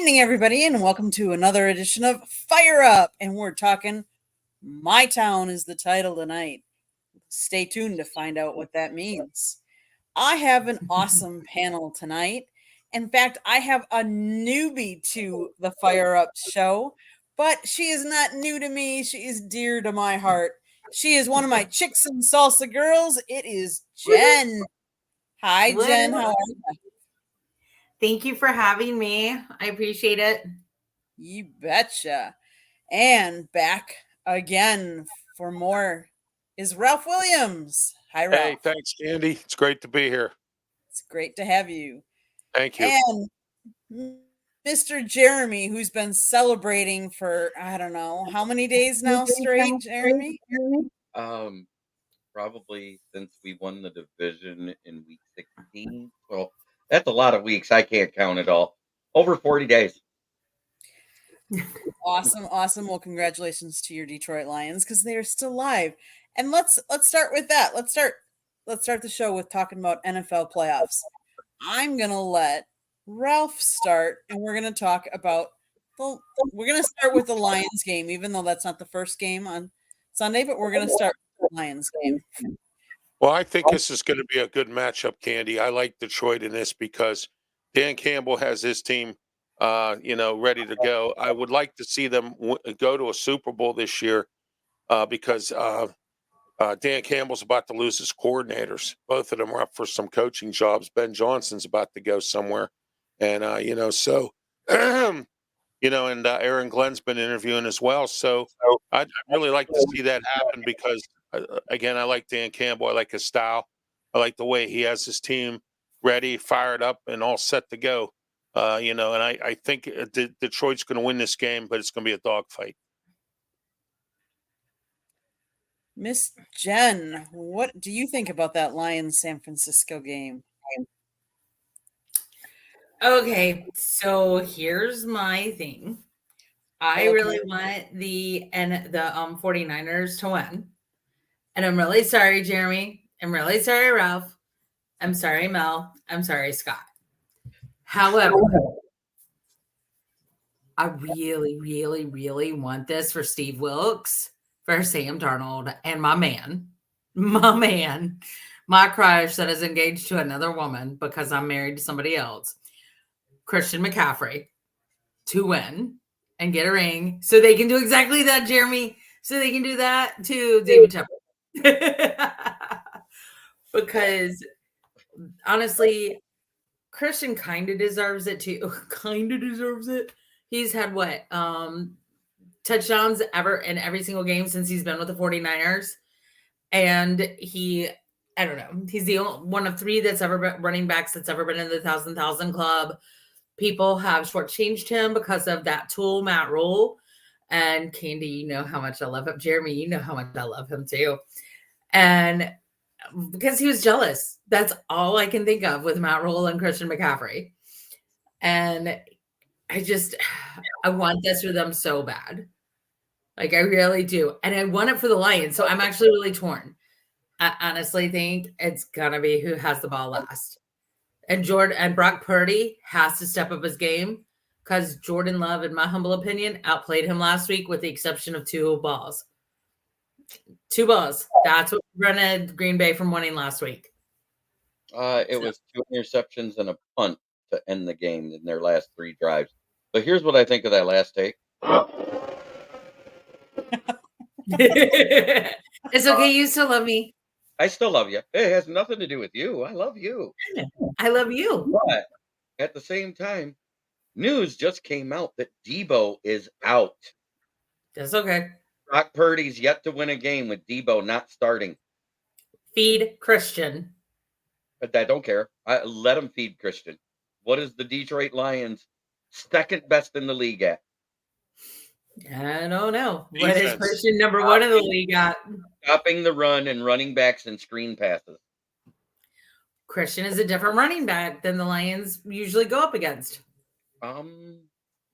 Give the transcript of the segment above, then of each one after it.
evening, everybody, and welcome to another edition of Fire Up. And we're talking My Town is the title tonight. Stay tuned to find out what that means. I have an awesome panel tonight. In fact, I have a newbie to the Fire Up show, but she is not new to me. She is dear to my heart. She is one of my chicks and salsa girls. It is Jen. Hi, Jen. How are you? Thank you for having me. I appreciate it. You betcha. And back again for more is Ralph Williams. Hi, Ralph. Hey, thanks, Candy. It's great to be here. It's great to have you. Thank you. And Mr. Jeremy, who's been celebrating for, I don't know, how many days now straight, Jeremy? Probably since we won the division in week 16. Well, that's a lot of weeks. I can't count it all. Over 40 days. Awesome. Well, congratulations to your Detroit Lions because they are still live. And let's start with that. Let's start the show with talking about NFL playoffs. I'm gonna let Ralph start, and we're gonna talk about we're gonna start with the Lions game, even though that's not the first game on Sunday, but we're gonna start with the Lions game. Well, I think this is going to be a good matchup, Candy. I like Detroit in this because Dan Campbell has his team, ready to go. I would like to see them go to a Super Bowl this year because Dan Campbell's about to lose his coordinators. Both of them are up for some coaching jobs. Ben Johnson's about to go somewhere, and and Aaron Glenn's been interviewing as well. So I'd really like to see that happen because. Again, I like Dan Campbell. I like his style. I like the way he has his team ready, fired up, and all set to go. And I think Detroit's going to win this game, but it's going to be a dogfight. Miss Jen, what do you think about that Lions-San Francisco game? Okay, so here's my thing. I really want the 49ers to win. And I'm really sorry, Jeremy. I'm really sorry, Ralph. I'm sorry, Mel. I'm sorry, Scott. However, I really, really, really want this for Steve Wilkes, for Sam Darnold, and my crush that is engaged to another woman because I'm married to somebody else, Christian McCaffrey, to win and get a ring so they can do exactly that, Jeremy. So they can do that to David Tepper. Because honestly, Christian kind of deserves it too. He's had what touchdowns ever in every single game since he's been with the 49ers, and I don't know, he's the only one of three that's ever been running backs that's ever been in the 1,000 club. People have shortchanged him because of that tool, Matt Rule. And Candy, you know how much I love him. Jeremy, you know how much I love him too. And because he was jealous. That's all I can think of with Matt Rule and Christian McCaffrey. And I want this for them so bad. Like, I really do. And I want it for the Lions. So I'm actually really torn. I honestly think it's going to be who has the ball last. And Brock Purdy has to step up his game. Because Jordan Love, in my humble opinion, outplayed him last week with the exception of 2 balls. 2 balls. That's what prevented Green Bay from winning last week. It was 2 interceptions and a punt to end the game in their last 3 drives. But here's what I think of that last take. It's okay. You still love me. I still love you. It has nothing to do with you. I love you. I love you. But at the same time, news just came out that Debo is out. That's okay. Brock Purdy's yet to win a game with Debo not starting. Feed Christian. But I don't care. Let him feed Christian. What is the Detroit Lions second best in the league at? I don't know. What is Christian number 1 in the league at? Stopping the run and running backs and screen passes. Christian is a different running back than the Lions usually go up against.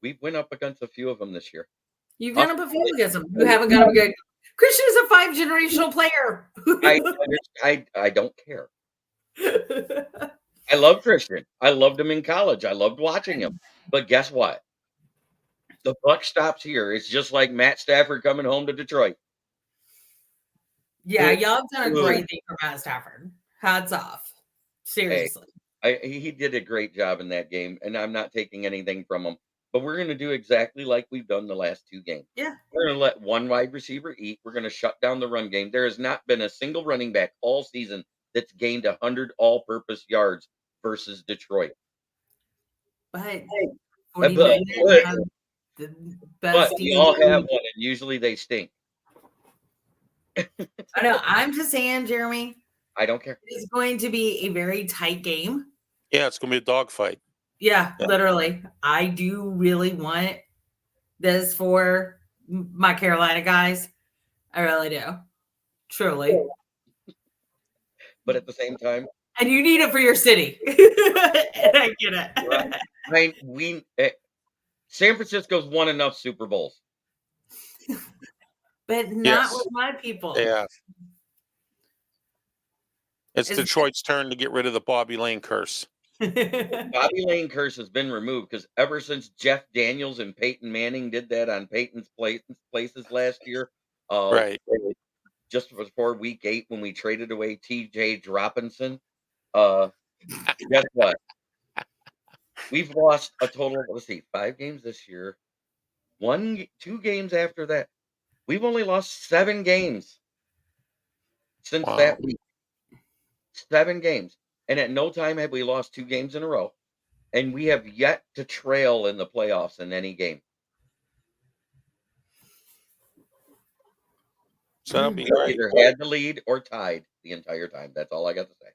We went up against a few of them this year. You've gone up a few against them. You haven't gone up against. Christian is a 5 generational player. I don't care. I love Christian. I loved him in college. I loved watching him. But guess what? The buck stops here. It's just like Matt Stafford coming home to Detroit. Yeah, y'all have done a great thing for Matt Stafford. Hats off. Seriously. He did a great job in that game, and I'm not taking anything from him. But we're going to do exactly like we've done the last 2 games. Yeah. We're going to let one wide receiver eat. We're going to shut down the run game. There has not been a single running back all season that's gained 100 all-purpose yards versus Detroit. But But the best we all have one, and usually they stink. I know. I'm just saying, Jeremy. I don't care. It's going to be a very tight game. Yeah, it's going to be a dogfight. Yeah, literally. I do really want this for my Carolina guys. I really do. Truly. But at the same time. And you need it for your city. And I get it. Right. San Francisco's won enough Super Bowls. But not with my people. Yeah. It's Detroit's turn to get rid of the Bobby Lane curse. Bobby Lane curse has been removed because ever since Jeff Daniels and Peyton Manning did that on Peyton's places last year, right, just before week 8 when we traded away T.J. Droppinson, guess what? We've lost a total of 5 games this year. 2 games after that. We've only lost 7 games since that week. 7 games. And at no time have we lost 2 games in a row. And we have yet to trail in the playoffs in any game. So that'll be great. Either had the lead or tied the entire time. That's all I got to say.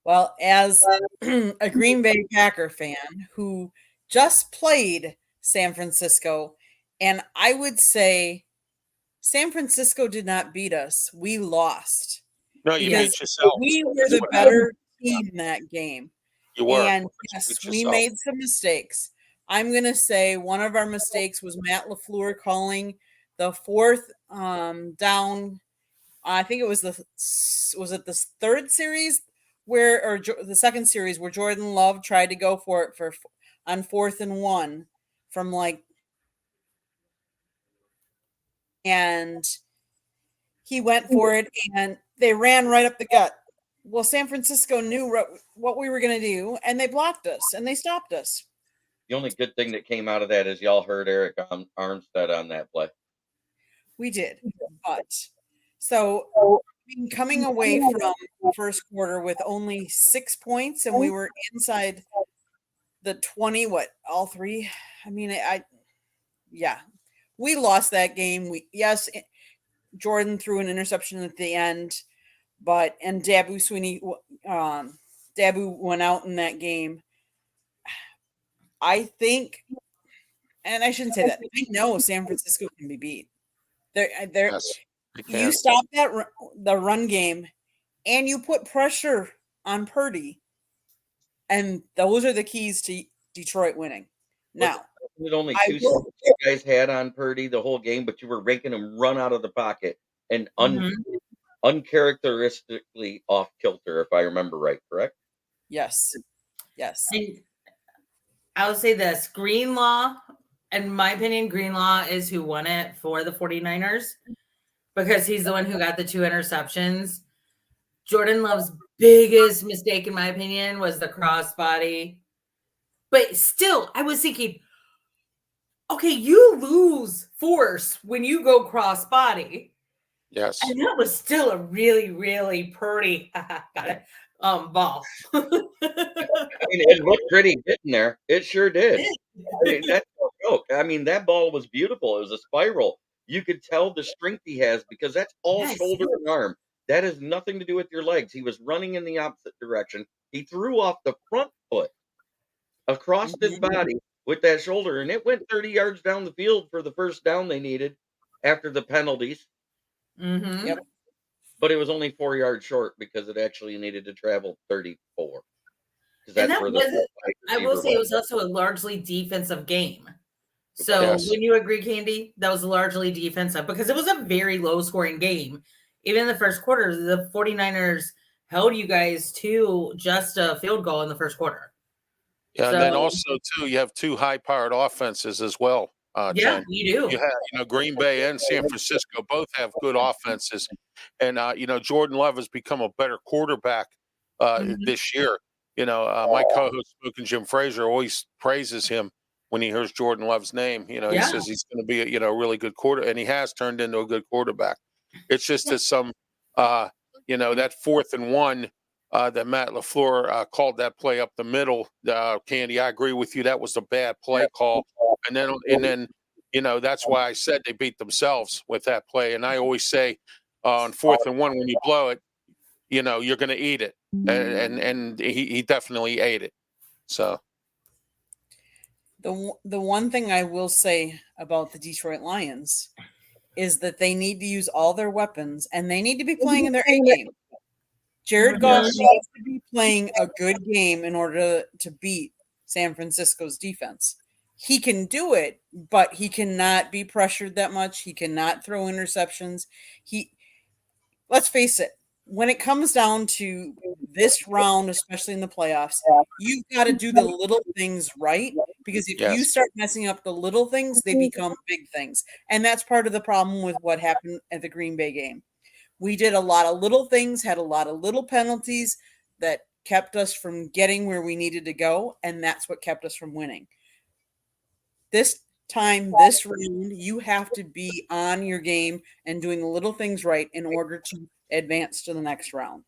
Well, as a Green Bay Packer fan who just played San Francisco, and I would say San Francisco did not beat us. We lost. No, you beat yourself. We were the better team that game. You were. And yes, we made some mistakes. I'm going to say one of our mistakes was Matt LaFleur calling the 4th down. I think it was the 3rd series or the 2nd series where Jordan Love tried to go for it on 4th and 1 from and he went for it and they ran right up the gut. Well, San Francisco knew what we were going to do, and they blocked us, and they stopped us. The only good thing that came out of that is y'all heard Eric Armstead on that play. We did. But so coming away from the first quarter with only 6 points, and we were inside the 20, all 3? I mean, we lost that game. Jordan threw an interception at the end. And Dabu Sweeney, Dabu went out in that game. I think, and I shouldn't say that. I know San Francisco can be beat. You stop the run game, and you put pressure on Purdy, and those are the keys to Detroit winning. Now, it only 2 you guys had on Purdy the whole game, but you were making him run out of the pocket and uncharacteristically off kilter, if I remember right, correct? Yes. And I would say this, Greenlaw, in my opinion, Greenlaw is who won it for the 49ers because he's the one who got the 2 interceptions. Jordan Love's biggest mistake, in my opinion, was the crossbody. But still, I was thinking, okay, you lose force when you go crossbody. Yes. And that was still a really, really pretty ball. I mean, it looked pretty getting there. It sure did. That's no joke. I mean, that ball was beautiful. It was a spiral. You could tell the strength he has because that's all shoulder and arm. That has nothing to do with your legs. He was running in the opposite direction. He threw off the front foot across his body with that shoulder, and it went 30 yards down the field for the first down they needed after the penalties. Mm-hmm. Yep. But it was only 4 yards short because it actually needed to travel 34. And I will say it was also a largely defensive game. So when you agree, Candy, that was largely defensive because it was a very low scoring game. Even in the first quarter, the 49ers held you guys to just a field goal in the first quarter. Yeah, and then also too, you have two high-powered offenses as well. Yeah, Jen. you do. You have, Green Bay and San Francisco both have good offenses, and Jordan Love has become a better quarterback this year. My co-host Smoking Jim Fraser always praises him when he hears Jordan Love's name. He says he's going to be a really good quarter, and he has turned into a good quarterback. It's just that some, that 4th and 1. That Matt LaFleur called that play up the middle. Candy, I agree with you. That was a bad play call. And then, that's why I said they beat themselves with that play. And I always say on 4th and 1, when you blow it, you're going to eat it. And he definitely ate it. So the one thing I will say about the Detroit Lions is that they need to use all their weapons and they need to be playing in their A game. Jared Goff needs to be playing a good game in order to beat San Francisco's defense. He can do it, but he cannot be pressured that much. He cannot throw interceptions. Let's face it, when it comes down to this round, especially in the playoffs, you've got to do the little things right, because if you start messing up the little things, they become big things. And that's part of the problem with what happened at the Green Bay game. We did a lot of little things, had a lot of little penalties that kept us from getting where we needed to go, and that's what kept us from winning. This time, this round, you have to be on your game and doing the little things right in order to advance to the next round.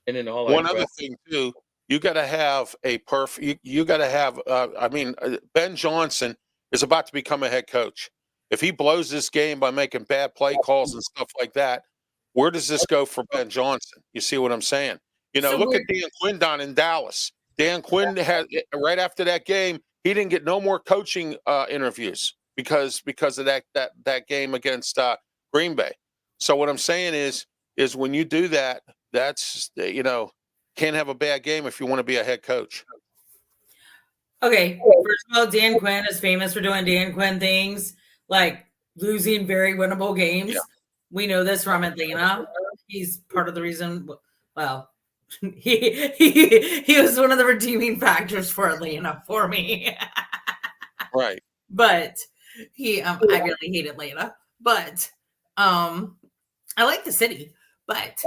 And in all one other thing too, you got to have a you got to have. Ben Johnson is about to become a head coach. If he blows this game by making bad play calls and stuff like that, where does this go for Ben Johnson? You see what I'm saying? Look at Dan Quinn down in Dallas. Dan Quinn had, right after that game, he didn't get no more coaching interviews because of that game against Green Bay. So what I'm saying is when you do that, that's can't have a bad game if you want to be a head coach. Okay, first of all, Dan Quinn is famous for doing Dan Quinn things like losing very winnable games. Yeah. We know this from Atlanta. He's part of the reason. Well, he was one of the redeeming factors for Atlanta for me. Right. But I really hate Atlanta. But I like the city. But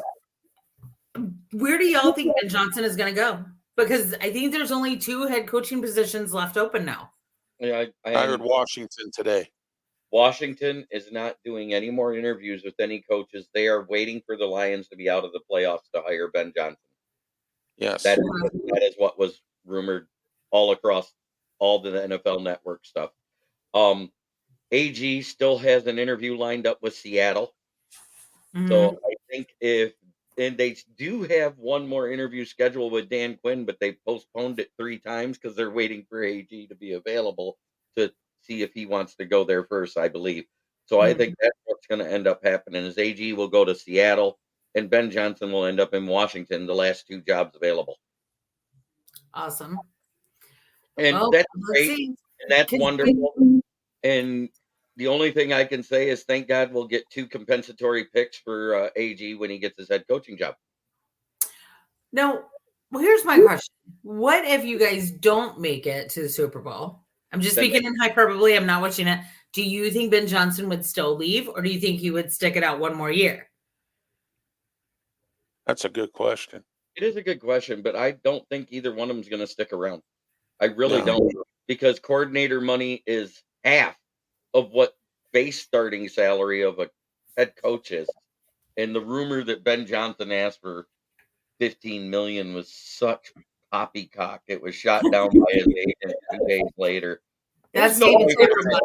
where do y'all think Ben Johnson is going to go? Because I think there's only 2 head coaching positions left open now. Yeah, I heard Washington today. Washington is not doing any more interviews with any coaches. They are waiting for the Lions to be out of the playoffs to hire Ben Johnson. Yes. That is what was rumored all across all the NFL Network stuff. AG still has an interview lined up with Seattle. Mm-hmm. So I think and they do have one more interview scheduled with Dan Quinn, but they postponed it 3 times because they're waiting for AG to be available to see if he wants to go there first, I believe. So I think that's what's going to end up happening is AG will go to Seattle and Ben Johnson will end up in Washington, the last 2 jobs available. Awesome. And that's great. And that's wonderful. And the only thing I can say is thank God we'll get 2 compensatory picks for AG when he gets his head coaching job. Now, here's my question. What if you guys don't make it to the Super Bowl? I'm just speaking in hyperbole. I'm not watching it. Do you think Ben Johnson would still leave, or do you think he would stick it out one more year? That's a good question. It is a good question, but I don't think either one of them is going to stick around. I really don't, because coordinator money is half of what base starting salary of a head coach is. And the rumor that Ben Johnson asked for $15 million was such poppycock. It was shot down by his agent 2 days later. That's David Tepper.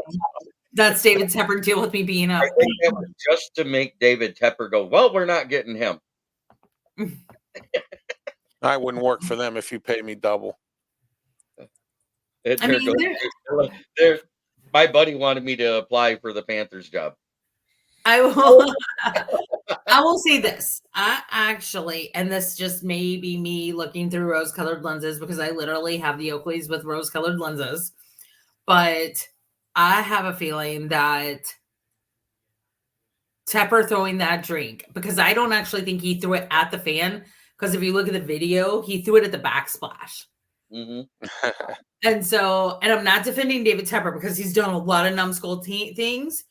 That's David Tepper deal with me being up. I think that was just to make David Tepper go, well, we're not getting him. I wouldn't work for them if you pay me double. My buddy wanted me to apply for the Panthers job. I will say this. I actually, and this just may be me looking through rose-colored lenses because I literally have the Oakleys with rose-colored lenses. But I have a feeling that Tepper throwing that drink, because I don't actually think he threw it at the fan, because if you look at the video, he threw it at the backsplash. Mm-hmm. And so, and I'm not defending David Tepper because he's done a lot of numbskull things.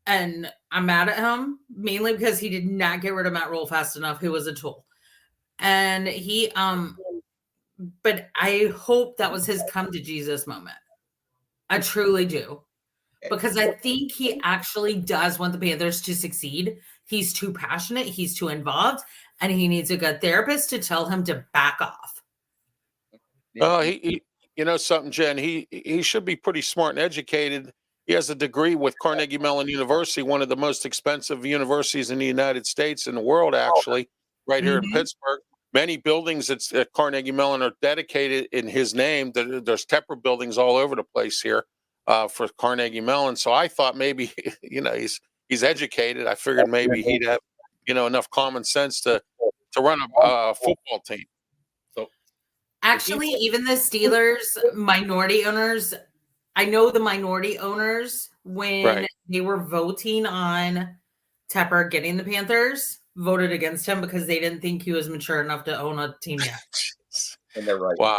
And I'm mad at him mainly because he did not get rid of Matt Rule fast enough, who was a tool. And he, but I hope that was his come to Jesus moment. I truly do. Because I think he actually does want the Panthers to succeed. He's too passionate. He's too involved. And he needs a good therapist to tell him to back off. Oh, he you know something, Jen? He should be pretty smart and educated. He has a degree with Carnegie Mellon University, one of the most expensive universities in the United States, in the world, actually, right here in Pittsburgh. Many buildings at Carnegie Mellon are dedicated in his name. There's Tepper buildings all over the place here for Carnegie Mellon. So I thought maybe, he's educated. I figured maybe he'd have, enough common sense to run a football team. Actually, even the Steelers minority owners, I know the minority owners, when they were voting on Tepper getting the Panthers, voted against him because they didn't think he was mature enough to own a team yet. And they're right. Wow.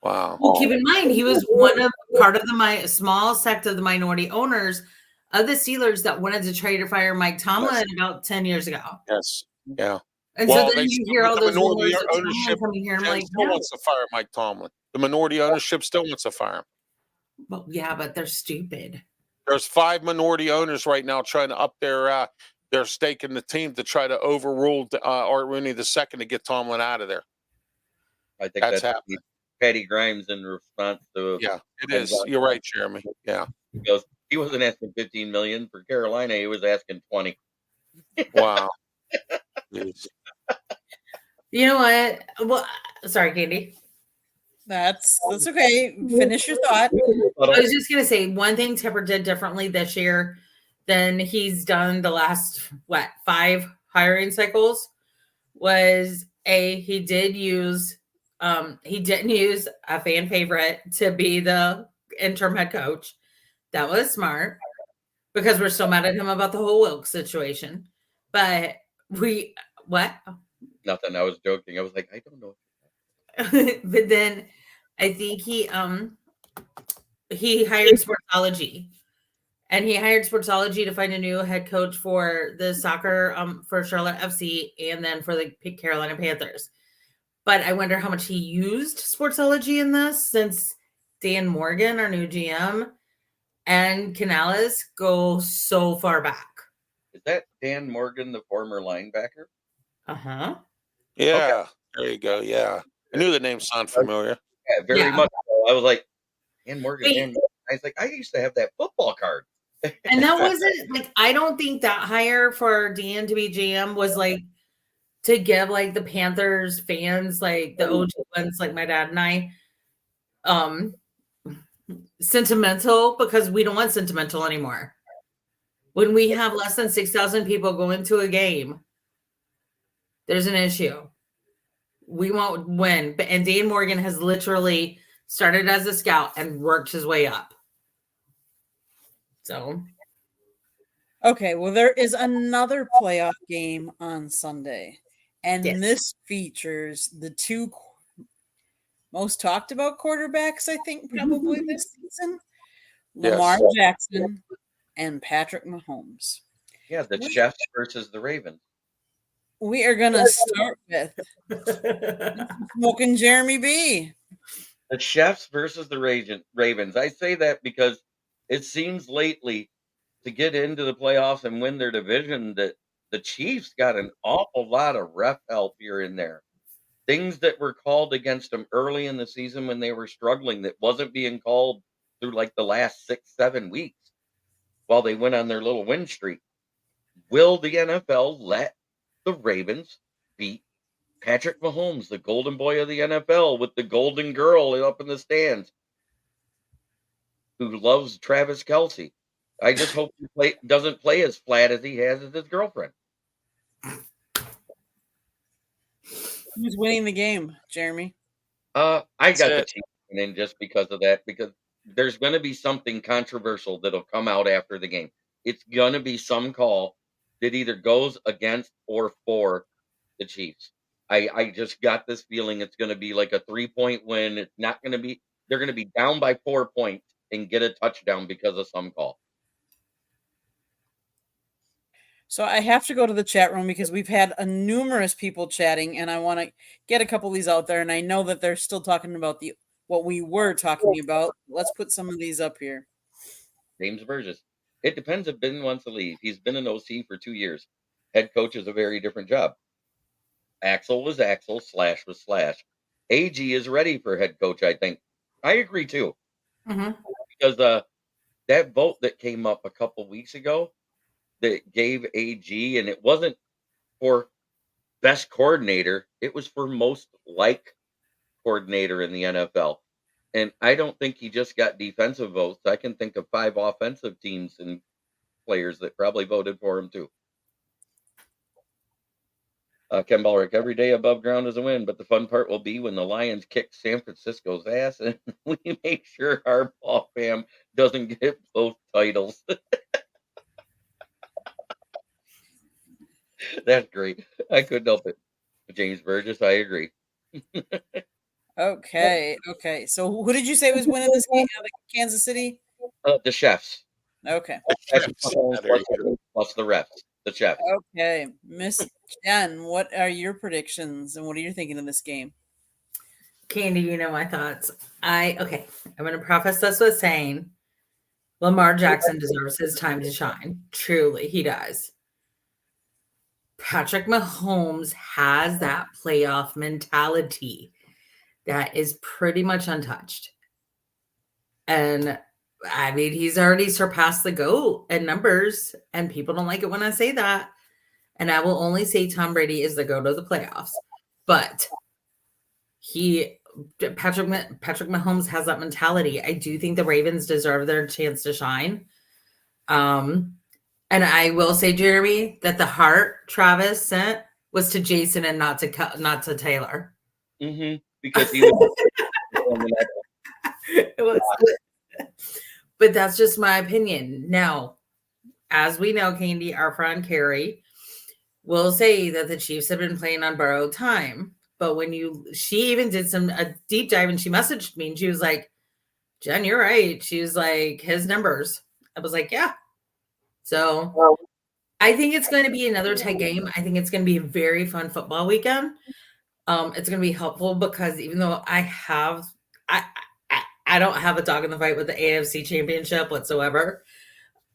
Well, keep in mind, he was part of the small sect of the minority owners of the Steelers that wanted to trade or fire Mike Tomlin about 10 years ago. Yes. Yeah. And so then you hear all those minority rumors ownership coming here. I'm like, still wants to fire Mike Tomlin. The minority ownership still wants to fire him. Well, yeah, but they're stupid. There's 5 minority owners right now trying to up their stake in the team to try to overrule Art Rooney II to get Tomlin out of there. I think that's happening. Patty Grimes in response to it is. You're right, Jeremy. Yeah, he goes. He wasn't asking $15 million for Carolina. He was asking 20. Wow. You know what? Well, sorry, Candy. That's okay. Finish your thought. I was just gonna say one thing Tepper did differently this year than he's done the last 5 hiring cycles was he didn't use a fan favorite to be the interim head coach. That was smart because we're still mad at him about the whole Wilkes situation. But Nothing. I was joking. I was like, I don't know. But then I think he hired Sportsology. And he hired Sportsology to find a new head coach for the soccer for Charlotte FC and then for the Carolina Panthers. But I wonder how much he used Sportsology in this, since Dan Morgan, our new GM, and Canales go so far back. Is that Dan Morgan, the former linebacker? Uh-huh. Yeah. Okay. There you go. Yeah. I knew the name sounded familiar. Yeah, very much so. I was like, Dan Morgan. I was like, I used to have that football card. And that wasn't I don't think that hire for Dan to be GM was to give the Panthers fans, the OG ones, my dad and I, sentimental, because we don't want sentimental anymore. When we have less than 6,000 people go into a game, there's an issue. We won't win. And Dan Morgan has literally started as a scout and worked his way up. So. Okay, well, there is another playoff game on Sunday. And this features the 2 most talked about quarterbacks, I think, probably this season. Lamar Jackson and Patrick Mahomes. Yeah, the Chiefs versus the Ravens. We are going to start with smoking Jeremy B. The Chiefs versus the Ravens. I say that because it seems lately to get into the playoffs and win their division that the Chiefs got an awful lot of ref help here and there. Things that were called against them early in the season when they were struggling that wasn't being called through the last 6-7 weeks while they went on their little win streak. Will the NFL let the Ravens beat Patrick Mahomes, the golden boy of the NFL, with the golden girl up in the stands who loves Travis Kelce? I just hope he doesn't play as flat as he has as his girlfriend. Who's winning the game, Jeremy? I got the Chiefs winning just because of that, because there's going to be something controversial that'll come out after the game. It's going to be some call that either goes against or for the Chiefs. I just got this feeling it's going to be like a 3-point win. It's not going to be. They're going to be down by 4 points and get a touchdown because of some call. So I have to go to the chat room because we've had numerous people chatting, and I want to get a couple of these out there. And I know that they're still talking about what we were talking about. Let's put some of these up here. James Burgess. It depends if Ben wants to leave. He's been an OC for 2 years. Head coach is a very different job. Axel was Axel, Slash was Slash. AG is ready for head coach, I think. I agree too. Because that vote that came up a couple weeks ago that gave AG, and it wasn't for best coordinator, it was for most like coordinator in the NFL. And I don't think he just got defensive votes. I can think of 5 offensive teams and players that probably voted for him too. Ken Ballrick, every day above ground is a win, but the fun part will be when the Lions kick San Francisco's ass and we make sure our ball fam doesn't get both titles. That's great. I couldn't help it. James Burgess, I agree. Okay. So who did you say was winning this game? Kansas City? The chefs. Okay. Plus the refs. The chefs. Okay. Miss Jen, what are your predictions and what are you thinking of this game? Candy, you know my thoughts. I'm going to preface this with saying Lamar Jackson deserves his time to shine. Truly, he does. Patrick Mahomes has that playoff mentality that is pretty much untouched. And I mean, he's already surpassed the GOAT in numbers, and people don't like it when I say that. And I will only say Tom Brady is the GOAT of the playoffs. But Patrick Mahomes has that mentality. I do think the Ravens deserve their chance to shine. And I will say, Jeremy, that the heart Travis sent was to Jason and not to Taylor. Because he was. It was. But that's just my opinion. Now, as we know, Candy, our friend Carrie, will say that the Chiefs have been playing on borrowed time. But she even did a deep dive and she messaged me and she was like, Jen, you're right. She was like, his numbers. I was like, yeah. So I think it's going to be another tight game. I think it's going to be a very fun football weekend. It's going to be helpful because even though I don't have a dog in the fight with the AFC Championship whatsoever.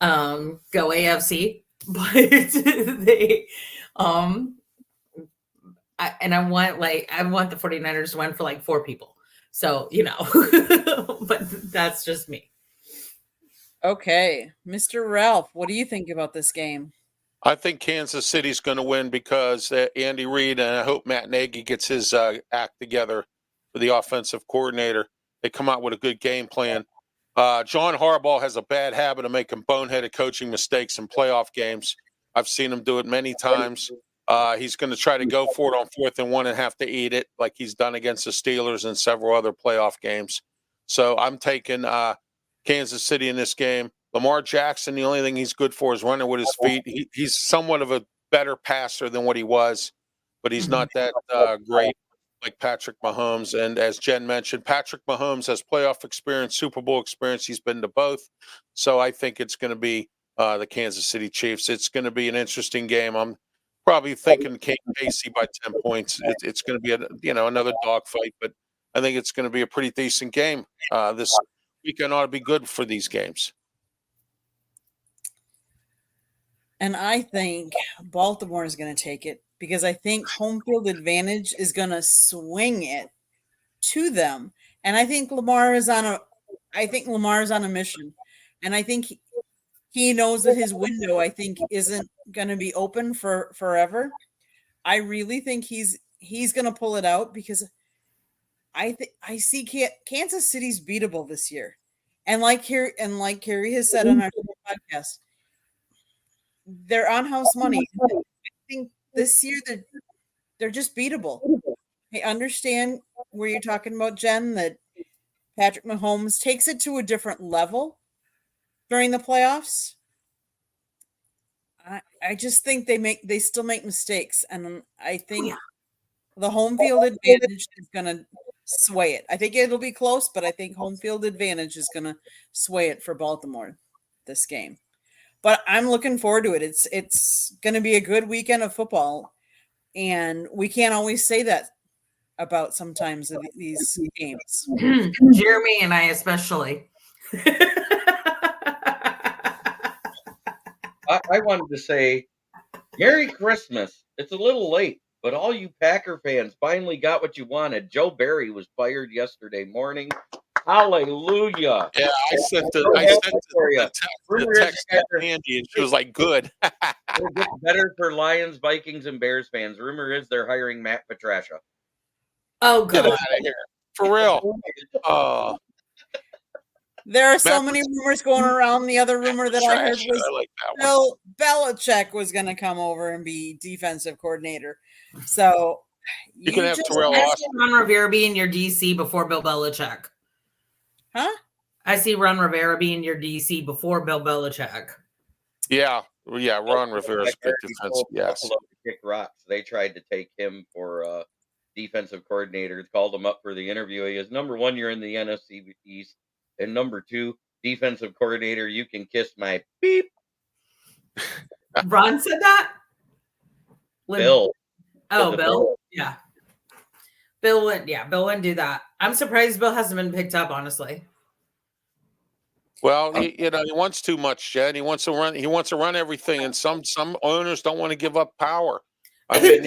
Go AFC, but they, I want the 49ers to win for like 4 people. So, but that's just me. Okay. Mr. Ralph, what do you think about this game? I think Kansas City's going to win because Andy Reid, and I hope Matt Nagy gets his act together for the offensive coordinator. They come out with a good game plan. John Harbaugh has a bad habit of making boneheaded coaching mistakes in playoff games. I've seen him do it many times. He's going to try to go for it on 4th and 1 and have to eat it like he's done against the Steelers and several other playoff games. So I'm taking Kansas City in this game. Lamar Jackson, the only thing he's good for is running with his feet. He's somewhat of a better passer than what he was, but he's not that great like Patrick Mahomes. And as Jen mentioned, Patrick Mahomes has playoff experience, Super Bowl experience. He's been to both. So I think it's going to be the Kansas City Chiefs. It's going to be an interesting game. I'm probably thinking KC by 10 points. It's going to be another dogfight, but I think it's going to be a pretty decent game. This weekend ought to be good for these games. And I think Baltimore is going to take it because I think home field advantage is going to swing it to them. And I think Lamar is on a mission. And I think he knows that his window, isn't going to be open for forever. I really think he's going to pull it out because I see Kansas City's beatable this year. And like Carrie has said on our podcast, they're on house money. I think this year they're just beatable. I understand where you're talking about, Jen, that Patrick Mahomes takes it to a different level during the playoffs. I just think they still make mistakes, and I think The home field advantage is going to sway it. I think it'll be close, but I think home field advantage is going to sway it for Baltimore this game. But I'm looking forward to it. It's going to be a good weekend of football, and we can't always say that about sometimes of these games. Jeremy and I especially. I wanted to say Merry Christmas. It's a little late, but all you Packer fans finally got what you wanted. Joe Barry was fired yesterday morning. Hallelujah. Yeah, I sent the text to Andy, and she was like, good. It'll get better for Lions, Vikings, and Bears fans. Rumor is they're hiring Matt Patricia. Oh, Get God. out of here. For real. There are so many rumors going around. The other rumor that I heard was like that one. Belichick was going to come over and be defensive coordinator. So you can have Terrell Austin. Ron Rivera being your DC before Bill Belichick. Huh? I see Ron Rivera being your DC before Bill Belichick. Yeah. Ron Rivera's good defense. Yes. To kick rocks. They tried to take him for defensive coordinator. Called him up for the interview. He is number one. You're in the NFC East, and number two, defensive coordinator. You can kiss my beep. Ron said that. Bill. Oh, Bill. Yeah. Bill wouldn't do that. I'm surprised Bill hasn't been picked up, honestly. Well, he wants too much, Jen. He wants to run everything, and some owners don't want to give up power. I mean,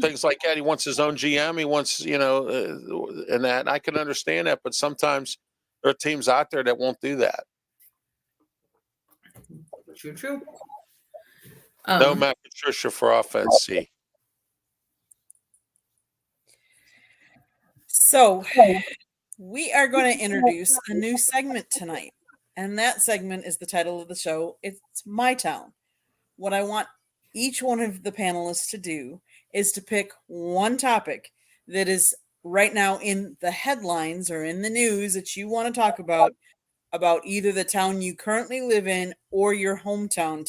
things like that. He wants his own GM. He wants, and that. And I can understand that, but sometimes there are teams out there that won't do that. True. No Matt Patricia for offense. See. So we are going to introduce a new segment tonight, and that segment is the title of the show. It's My Town. What I want each one of the panelists to do is to pick one topic that is right now in the headlines or in the news that you want to talk about either the town you currently live in or your hometown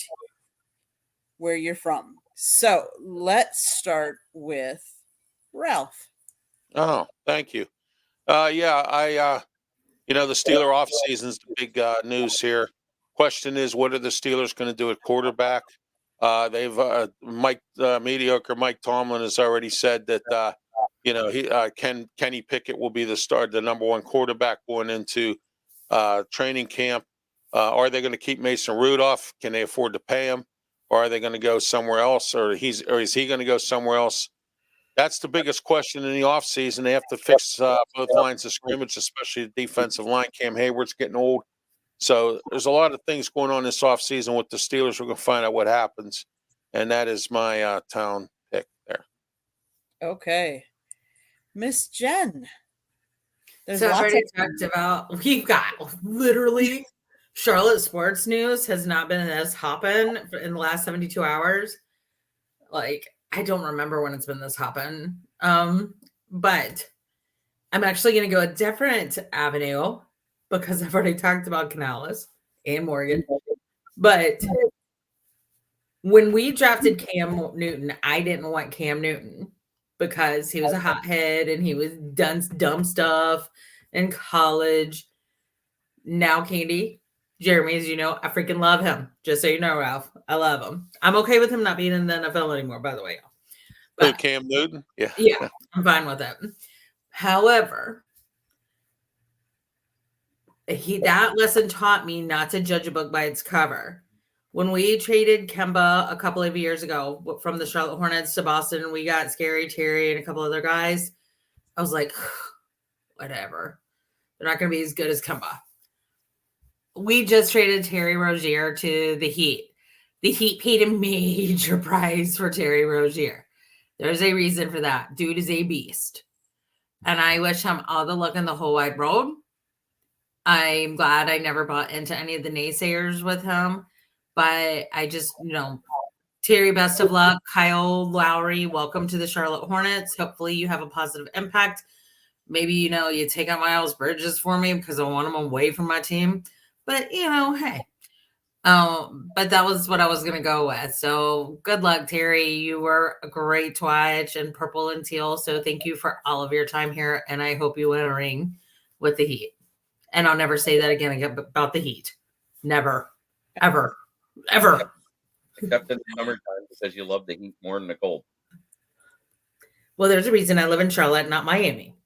where you're from. So let's start with Ralph. Oh, thank you. The Steeler off season's the big news here. Question is, what are the Steelers going to do at quarterback? Mediocre Mike Tomlin has already said that Kenny Pickett will be the number one quarterback going into training camp. Are they going to keep Mason Rudolph? Can they afford to pay him? Or are they going to go somewhere else? Or is he going to go somewhere else? That's the biggest question in the offseason. They have to fix both lines of scrimmage, especially the defensive line. Cam Hayward's getting old. So there's a lot of things going on this offseason with the Steelers. We're going to find out what happens. And that is my town pick there. Okay. Miss Jen. I've already talked about, we've got literally Charlotte sports news has not been this hopping in the last 72 hours. Like, I don't remember when it's been this hopping. But I'm actually going to go a different avenue because I've already talked about Canales and Morgan. But when we drafted Cam Newton, I didn't want Cam Newton because he was a hothead and he was done dumb stuff in college. Now, Candy, Jeremy, as you know, I freaking love him. Just so you know, Ralph, I love him. I'm okay with him not being in the NFL anymore, by the way. But Cam Newton? Yeah, I'm fine with it. However, that lesson taught me not to judge a book by its cover. When we traded Kemba a couple of years ago from the Charlotte Hornets to Boston, we got Scary Terry and a couple other guys. I was like, whatever. They're not going to be as good as Kemba. We just traded Terry Rozier to the Heat. The Heat paid a major price for Terry Rozier. There's a reason for that. Dude is a beast. And I wish him all the luck in the whole wide world. I'm glad I never bought into any of the naysayers with him. But I just, Terry, best of luck. Kyle Lowry, welcome to the Charlotte Hornets. Hopefully you have a positive impact. Maybe, you take out Miles Bridges for me because I want him away from my team. But, hey, But that was what I was gonna go with. So good luck, Terry. You were a great to watch in purple and teal. So thank you for all of your time here, and I hope you win a ring with the Heat. And I'll never say that again about the Heat. Never, ever, ever. Except in the summertime because you love the heat more than the cold. Well, there's a reason I live in Charlotte, not Miami.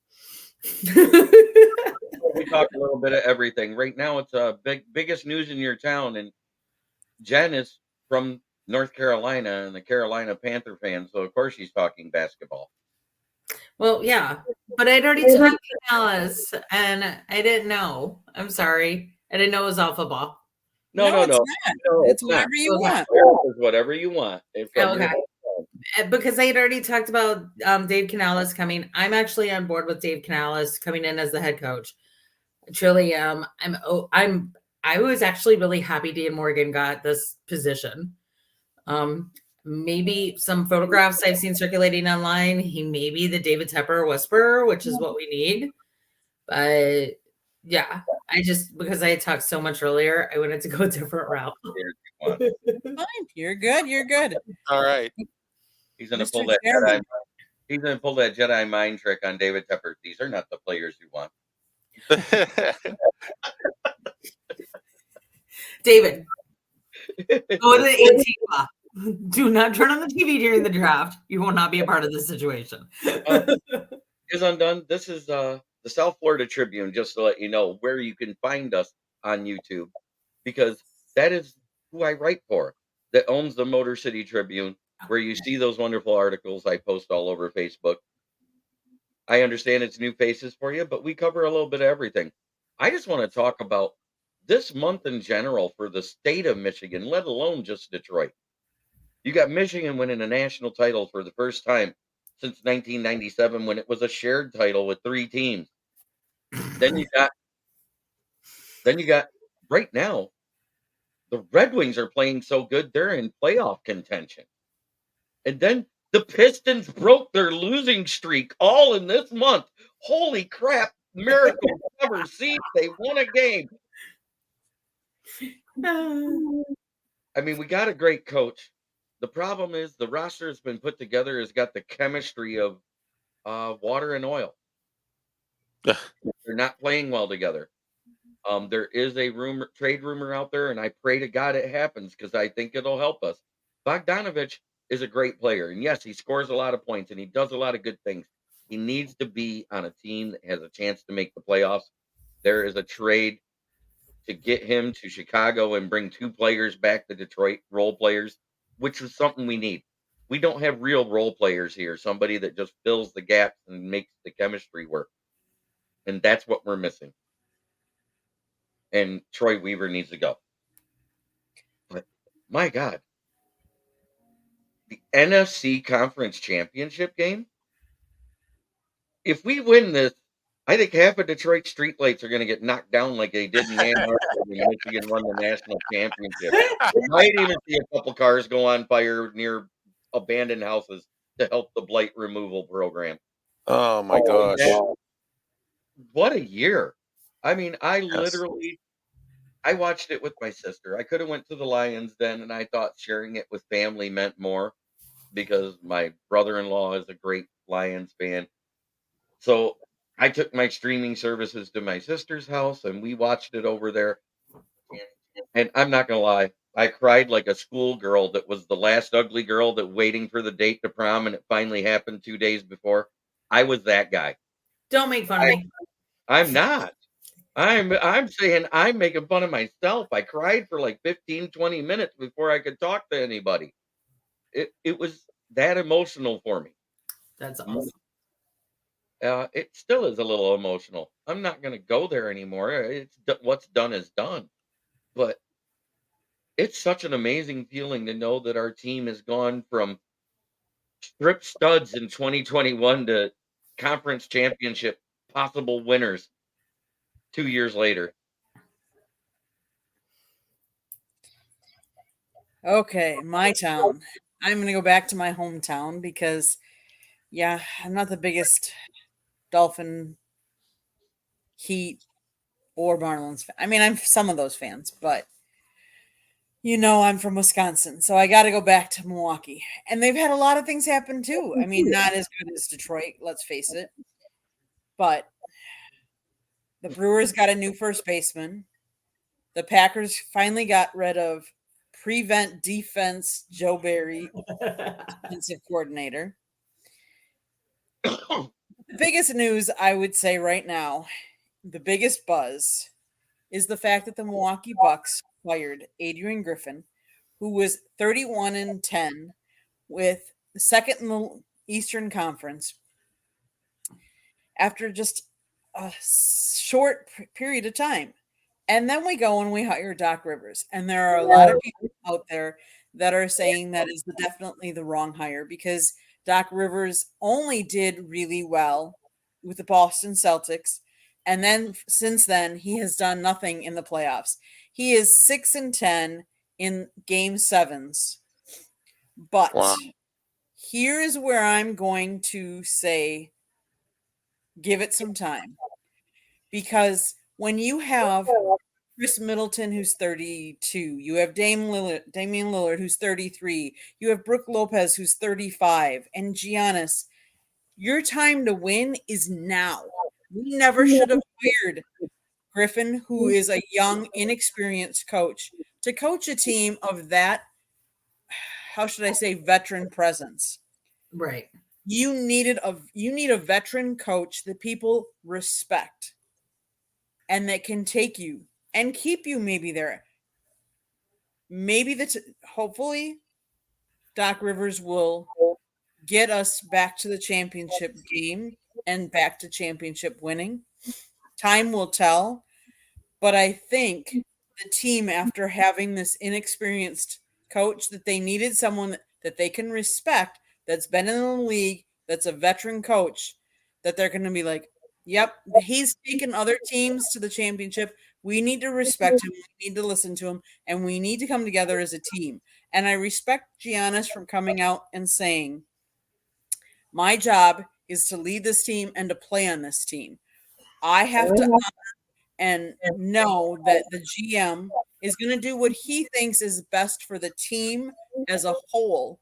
We talk a little bit of everything. Right now, it's biggest news in your town, and Jen is from North Carolina and the Carolina Panther fan, so of course she's talking basketball. Well, yeah, but I'd already talked to Alice, and I didn't know. I'm sorry, I didn't know it was alpha ball. No. It's not. No, it's whatever you Okay. want. It's whatever you want. Okay. Because I had already talked about Dave Canales coming. I'm actually on board with Dave Canales coming in as the head coach. I truly am. I was actually really happy Dan Morgan got this position. Maybe some photographs I've seen circulating online. He may be the David Tepper whisperer, which is what we need. But yeah, because I talked so much earlier, I wanted to go a different route. Fine. You're good. You're good. All right. He's gonna Mr. pull that Chairman. He's gonna pull that Jedi mind trick on David Tepper. These are not the players you want. David, go to the Antifa. Do not turn on the TV during the draft. You will not be a part of this situation. Is undone. This is the South Florida Tribune, just to let you know where you can find us on YouTube, because that is who I write for, that owns the Motor City Tribune, where you see those wonderful articles I post all over Facebook. I understand it's new faces for you, but we cover a little bit of everything. I just want to talk about this month in general for the state of Michigan, let alone just Detroit. You got Michigan winning a national title for the first time since 1997, when it was a shared title with 3 teams. Then you got right now, the Red Wings are playing so good they're in playoff contention. And then the Pistons broke their losing streak all in this month. Holy crap, miracle never seen. They won a game. I mean, we got a great coach. The problem is the roster has been put together has got the chemistry of water and oil. They're not playing well together. There is a trade rumor out there, and I pray to God it happens because I think it'll help us. Bogdanovich is a great player, and yes, he scores a lot of points and he does a lot of good things. He needs to be on a team that has a chance to make the playoffs. There is a trade to get him to Chicago and bring 2 players back to Detroit, role players, which is something we need. We don't have real role players here, somebody that just fills the gaps and makes the chemistry work. And that's what we're missing. And Troy Weaver needs to go. But my God, the NFC Conference Championship game, if we win this, I think half of Detroit streetlights are going to get knocked down like they did in Ann Arbor when Michigan won the national championship. We might even see a couple cars go on fire near abandoned houses to help the blight removal program. Oh my gosh. What a year. I mean, I watched it with my sister. I could have went to the Lions then, and I thought sharing it with family meant more because my brother-in-law is a great Lions fan. So I took my streaming services to my sister's house, and we watched it over there. And I'm not going to lie, I cried like a schoolgirl that was the last ugly girl that waiting for the date to prom, and it finally happened 2 days before. I was that guy. Don't make fun of me. I'm not. I'm saying I'm making fun of myself. I cried for like 15, 20 minutes before I could talk to anybody. It was that emotional for me. That's awesome. It still is a little emotional. I'm not going to go there anymore. What's done is done. But it's such an amazing feeling to know that our team has gone from strip studs in 2021 to conference championship possible winners 2 years later. Okay, my town. I'm going to go back to my hometown because, yeah, I'm not the biggest Dolphin, Heat, or Marlins fan. I mean, I'm some of those fans, but You know, I'm from Wisconsin, so I got to go back to Milwaukee. And they've had a lot of things happen too. I mean, not as good as Detroit, let's face it. But the Brewers got a new first baseman. The Packers finally got rid of prevent defense Joe Barry, defensive coordinator. The biggest news I would say right now, the biggest buzz, is the fact that the Milwaukee Bucks fired Adrian Griffin, who was 31-10 with the second in the Eastern Conference after just a short period of time. And then we go and we hire Doc Rivers. And there are a lot of people out there that are saying that is definitely the wrong hire because Doc Rivers only did really well with the Boston Celtics. And then since then, he has done nothing in the playoffs. He is 6-10 in game sevens. But Wow. here is where I'm going to say, give it some time. Because when you have Chris Middleton, who's 32, you have Damian Lillard, who's 33, you have Brooke Lopez, who's 35, and Giannis, your time to win is now. We never should have hired Griffin, who is a young, inexperienced coach, to coach a team of that, how should I say, veteran presence. Right. You need a veteran coach that people respect and that can take you and keep you maybe there. Maybe hopefully Doc Rivers will get us back to the championship game and back to championship winning. Time will tell, but I think the team, after having this inexperienced coach, that they needed someone that they can respect, that's been in the league, that's a veteran coach, that they're going to be like, yep, he's taken other teams to the championship. We need to respect him. We need to listen to him, and we need to come together as a team. And I respect Giannis from coming out and saying, my job is to lead this team and to play on this team. I have to honor and know that the GM is going to do what he thinks is best for the team as a whole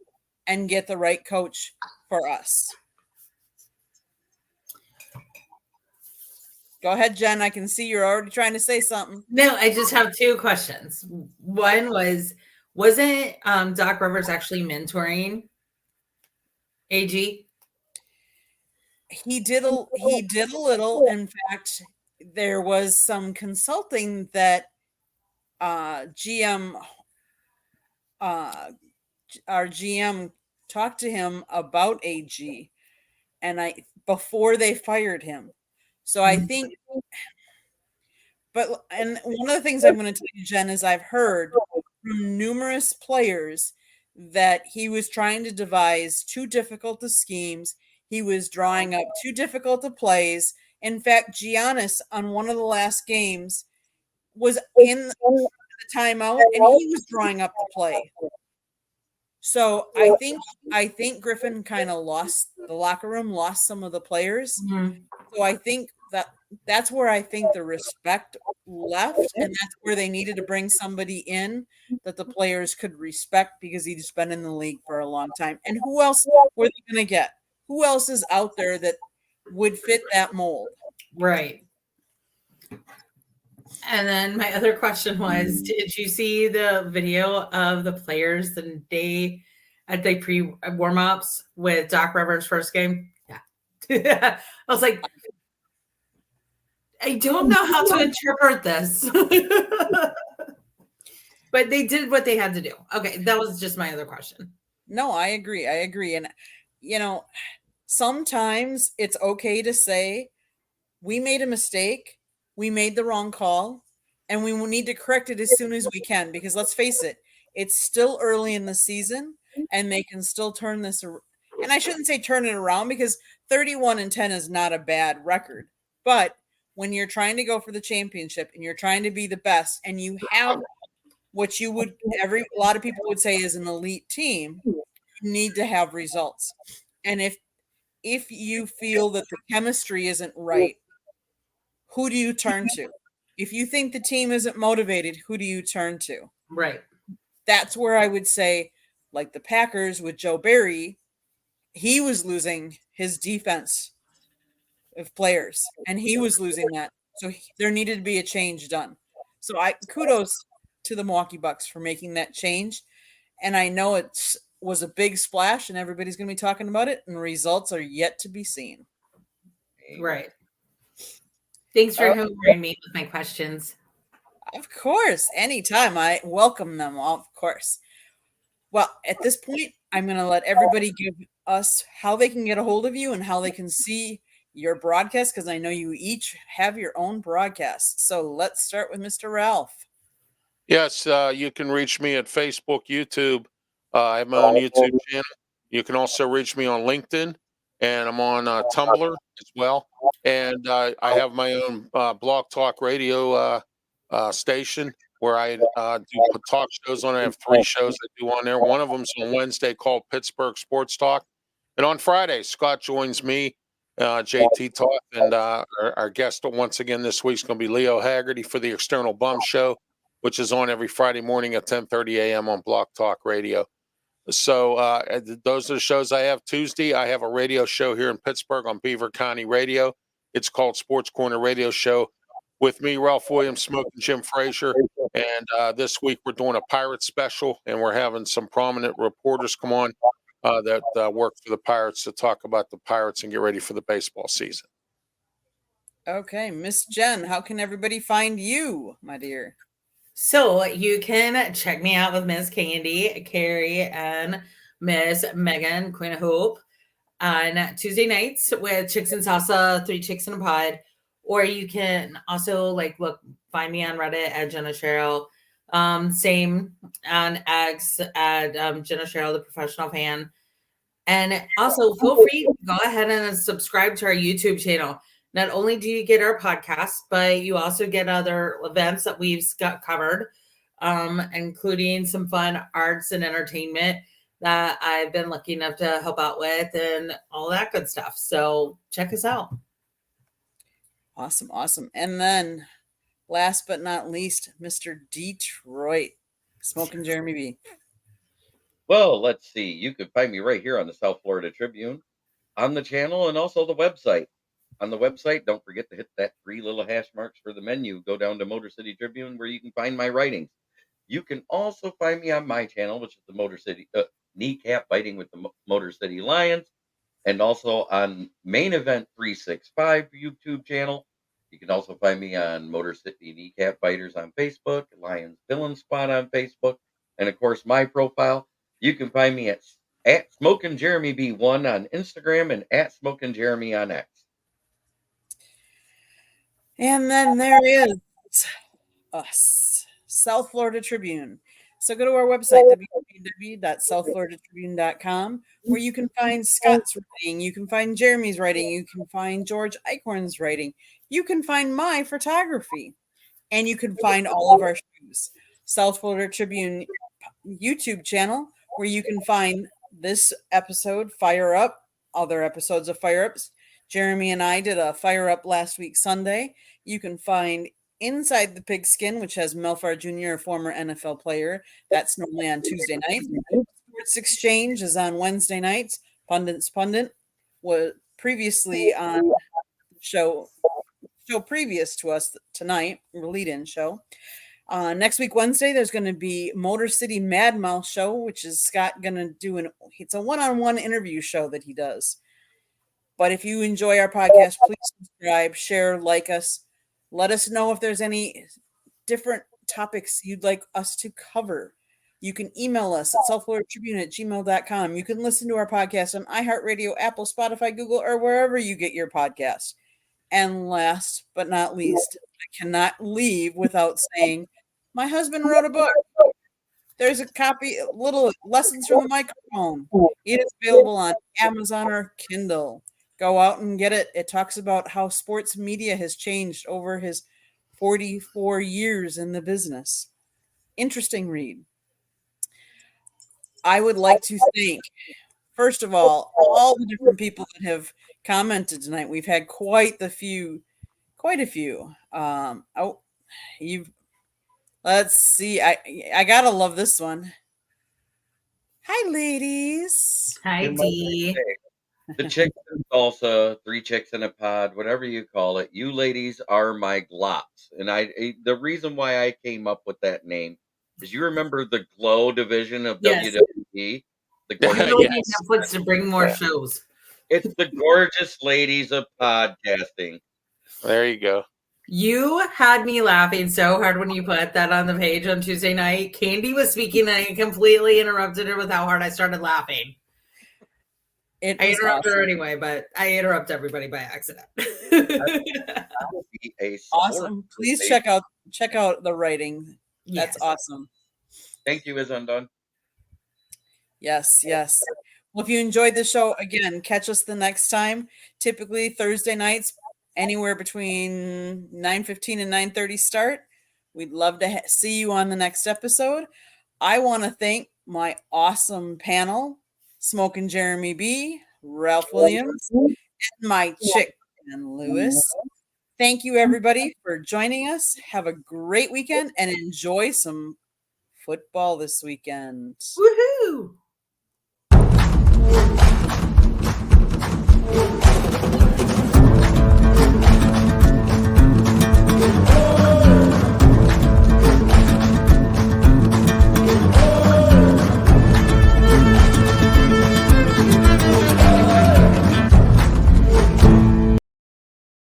and get the right coach for us. Go ahead, Jen. I can see you're already trying to say something. No, I just have two questions. One wasn't Doc Rivers actually mentoring AG? He did a little. In fact, there was some consulting that our GM talked to him about AG, and before they fired him. So I think, and one of the things I'm going to tell you, Jen, is I've heard from numerous players that he was trying to devise too difficult of schemes. He was drawing up too difficult of plays. In fact, Giannis on one of the last games was in the timeout and he was drawing up the play. So I think Griffin kind of lost the locker room, lost some of the players. Mm-hmm. So I think that's where I think the respect left, and that's where they needed to bring somebody in that the players could respect because he's been in the league for a long time. And who else were they going to get? Who else is out there that would fit that mold? Right. And then my other question was, did you see the video of the players the day at the pre-warm-ups with Doc Rivers' first game? Yeah. I was like, I don't know how to interpret this. But they did what they had to do. Okay, that was just my other question. No, I agree. And, sometimes it's okay to say, we made a mistake, we made the wrong call, and we will need to correct it as soon as we can, because let's face it, it's still early in the season, and they can still turn this around. And I shouldn't say turn it around, because 31-10 is not a bad record. But when you're trying to go for the championship and you're trying to be the best, and you have what a lot of people would say is an elite team, you need to have results. And if you feel that the chemistry isn't right, who do you turn to? If you think the team isn't motivated, who do you turn to? Right. that's where I would say, like the Packers with Joe Barry, he was losing his defense of players, and he was losing that. So there needed to be a change done. So I kudos to the Milwaukee Bucks for making that change. And I know it was a big splash, and everybody's going to be talking about it, and results are yet to be seen. Right. Thanks for humoring me with my questions. Of course, anytime. I welcome them all, of course. Well, at this point, I'm going to let everybody give us how they can get a hold of you and how they can see your broadcast, because I know you each have your own broadcast. So let's start with Mr. Ralph. Yes, you can reach me at Facebook, YouTube. I have my own YouTube channel. You can also reach me on LinkedIn, and I'm on Tumblr as well. And I have my own Blog Talk Radio station where I do talk shows on. I have 3 shows I do on there. One of them's on Wednesday called Pittsburgh Sports Talk. And on Friday, Scott joins me, JT Talk, and our guest once again this week is going to be Leo Haggerty for the External Bum Show, which is on every Friday morning at 10:30 a.m. on Blog Talk Radio. So those are the shows I have. Tuesday, I have a radio show here in Pittsburgh on Beaver County Radio. It's called Sports Corner Radio Show with me, Ralph Williams, Smoking Jim Frazier. And this week we're doing a Pirates special, and we're having some prominent reporters come on that work for the Pirates to talk about the Pirates and get ready for the baseball season. Okay, Miss Jen, how can everybody find you, my dear? So you can check me out with Miss Candy, Carrie, and Miss Megan, Queen of Hope, on Tuesday nights with Chicks and Salsa, 3 Chicks in a Pod. Or you can also find me on Reddit at Jenna Cheryl. Same on X at Jenna Cheryl, the professional fan. And also feel free to go ahead and subscribe to our YouTube channel. Not only do you get our podcast, but you also get other events that we've got covered, including some fun arts and entertainment that I've been lucky enough to help out with and all that good stuff. So check us out. Awesome. And then last but not least, Mr. Detroit, Smoking Jeremy B. Well, let's see. You can find me right here on the South Florida Tribune, on the channel, and also the website. On the website, don't forget to hit that 3 little hash marks for the menu. Go down to Motor City Tribune where you can find my writings. You can also find me on my channel, which is the Motor City Kneecap Fighting with the Motor City Lions, and also on Main Event 365 YouTube channel. You can also find me on Motor City Kneecap Fighters on Facebook, Lions Villain Spot on Facebook, and of course my profile. You can find me at Smoking Jeremy B1 on Instagram and at Smoking Jeremy on X. And then there is us, South Florida Tribune. So go to our website, www.southfloridatribune.com, where you can find Scott's writing, you can find Jeremy's writing, you can find George Eichhorn's writing, you can find my photography, and you can find all of our shows. South Florida Tribune YouTube channel, where you can find this episode, Fire Up, other episodes of Fire Ups. Jeremy and I did a Fire Up last week, Sunday. You can find Inside the Pigskin, which has Melfar Jr., a former NFL player. That's normally on Tuesday nights. Sports Exchange is on Wednesday nights. Pundit's Pundit was previously on show previous to us tonight, lead-in show. Next week, Wednesday, there's going to be Motor City Mad Mouth show, which is Scott going to do it's a one-on-one interview show that he does. But if you enjoy our podcast, please subscribe, share, like us. Let us know if there's any different topics you'd like us to cover. You can email us at southfloridatribune@gmail.com. You can listen to our podcast on iHeartRadio, Apple, Spotify, Google, or wherever you get your podcasts. And last but not least, I cannot leave without saying, my husband wrote a book. There's a copy, little lessons from the microphone. It is available on Amazon or Kindle. Go out and get it. It talks about how sports media has changed over his 44 years in the business. Interesting read. I would like to thank, first of all the different people that have commented tonight. We've had quite a few. Let's see. I gotta love this one. Hi, ladies. Hi, You might D. say, the chicks and salsa, 3 chicks in a pod, whatever you call it. You ladies are my glops. And the reason why I came up with that name is you remember the Glow division of Yes. WWE? The We gorgeous, really Yes. need Netflix to bring more shows. it's the gorgeous ladies of podcasting. There you go. You had me laughing so hard when you put that on the page on Tuesday night. Candy was speaking and I completely interrupted her with how hard I started laughing. It I was interrupted her awesome. anyway, but I interrupt everybody by accident. That would be a sport Awesome. Please station. check out the writing. That's Yes. awesome. Thank you, is undone. Yes. Well, if you enjoyed the show, again, catch us the next time. Typically Thursday nights, anywhere between 9:15 and 9:30 start. We'd love to see you on the next episode. I want to thank my awesome panel, Smoking Jeremy B, Ralph Williams, and my chick, Ben Lewis. Thank you, everybody, for joining us. Have a great weekend and enjoy some football this weekend. Woohoo!